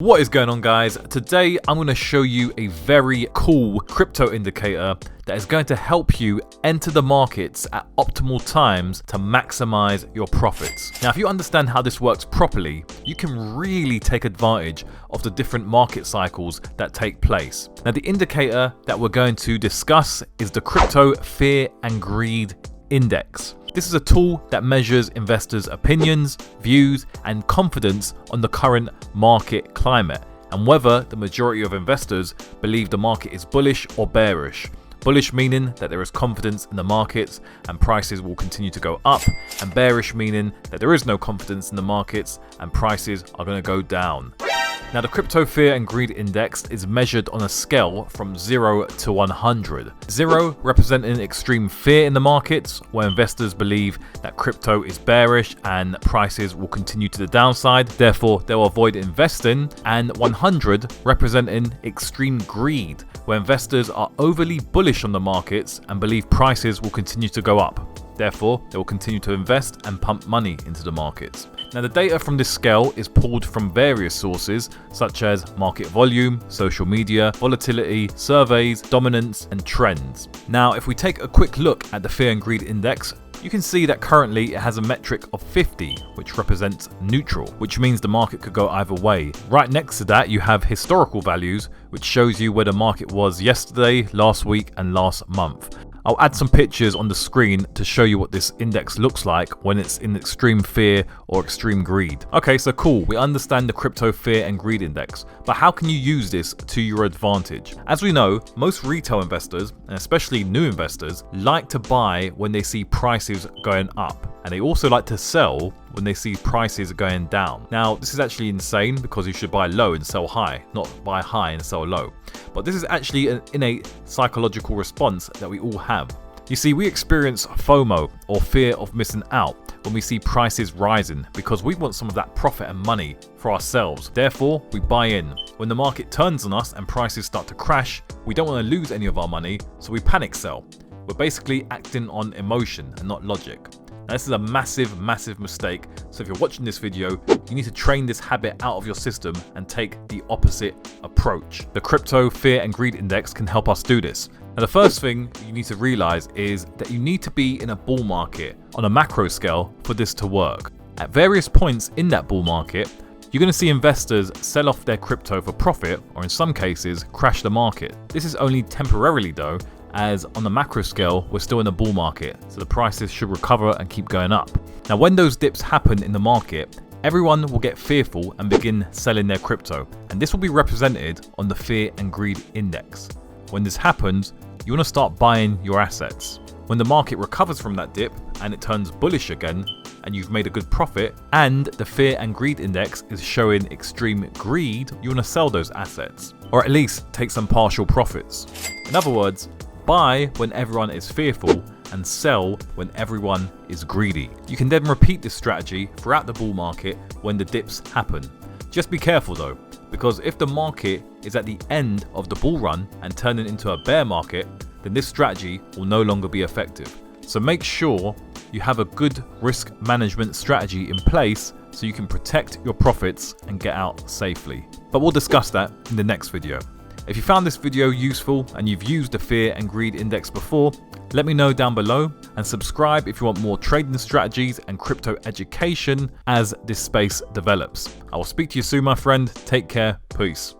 What is going on, guys? Today I'm going to show you a very cool crypto indicator that is going to help you enter the markets at optimal times to maximize your profits. Now, if you understand how this works properly, you can really take advantage of the different market cycles that take place. Now, the indicator that we're going to discuss is the Crypto Fear and Greed Index. This is a tool that measures investors' opinions, views, and confidence on the current market climate and whether the majority of investors believe the market is bullish or bearish. Bullish meaning that there is confidence in the markets and prices will continue to go up, and bearish meaning that there is no confidence in the markets and prices are going to go down. Now, the Crypto Fear and Greed Index is measured on a scale from 0 to 100. 0 representing extreme fear in the markets, where investors believe that crypto is bearish and prices will continue to the downside, therefore they'll avoid investing, and 100 representing extreme greed, where investors are overly bullish on the markets and believe prices will continue to go up. Therefore, they will continue to invest and pump money into the markets. Now, the data from this scale is pulled from various sources such as market volume, social media, volatility, surveys, dominance, and trends. Now, if we take a quick look at the Fear and Greed Index, you can see that currently it has a metric of 50, which represents neutral, which means the market could go either way. Right next to that, you have historical values, which shows you where the market was yesterday, last week, and last month. I'll add some pictures on the screen to show you what this index looks like when it's in extreme fear or extreme greed. Okay, so cool, we understand the Crypto Fear and Greed Index, but how can you use this to your advantage? As we know, most retail investors, and especially new investors, like to buy when they see prices going up, and they also like to sell when they see prices going down. Now, this is actually insane because you should buy low and sell high, not buy high and sell low. But this is actually an innate psychological response that we all have. You see, we experience FOMO, or fear of missing out, when we see prices rising because we want some of that profit and money for ourselves. Therefore, we buy in. When the market turns on us and prices start to crash, we don't want to lose any of our money, so we panic sell. We're basically acting on emotion and not logic. Now, this is a massive mistake, so if you're watching this video, you need to train this habit out of your system and take the opposite approach. The Crypto Fear and Greed Index can help us do this. Now, the first thing you need to realize is that you need to be in a bull market on a macro scale for this to work. At various points in that bull market, you're going to see investors sell off their crypto for profit, or in some cases, crash the market. This is only temporarily though, as on the macro scale, we're still in a bull market, so the prices should recover and keep going up. Now, when those dips happen in the market, everyone will get fearful and begin selling their crypto, and this will be represented on the Fear and Greed Index. When this happens, you want to start buying your assets. When the market recovers from that dip and it turns bullish again, and you've made a good profit, and the Fear and Greed Index is showing extreme greed, you want to sell those assets, or at least take some partial profits. In other words, buy when everyone is fearful and sell when everyone is greedy. You can then repeat this strategy throughout the bull market when the dips happen. Just be careful though, because if the market is at the end of the bull run and turning into a bear market, then this strategy will no longer be effective. So make sure you have a good risk management strategy in place so you can protect your profits and get out safely. But we'll discuss that in the next video. If you found this video useful and you've used the Fear and Greed Index before, let me know down below, and subscribe if you want more trading strategies and crypto education as this space develops. I will speak to you soon, my friend. Take care. Peace.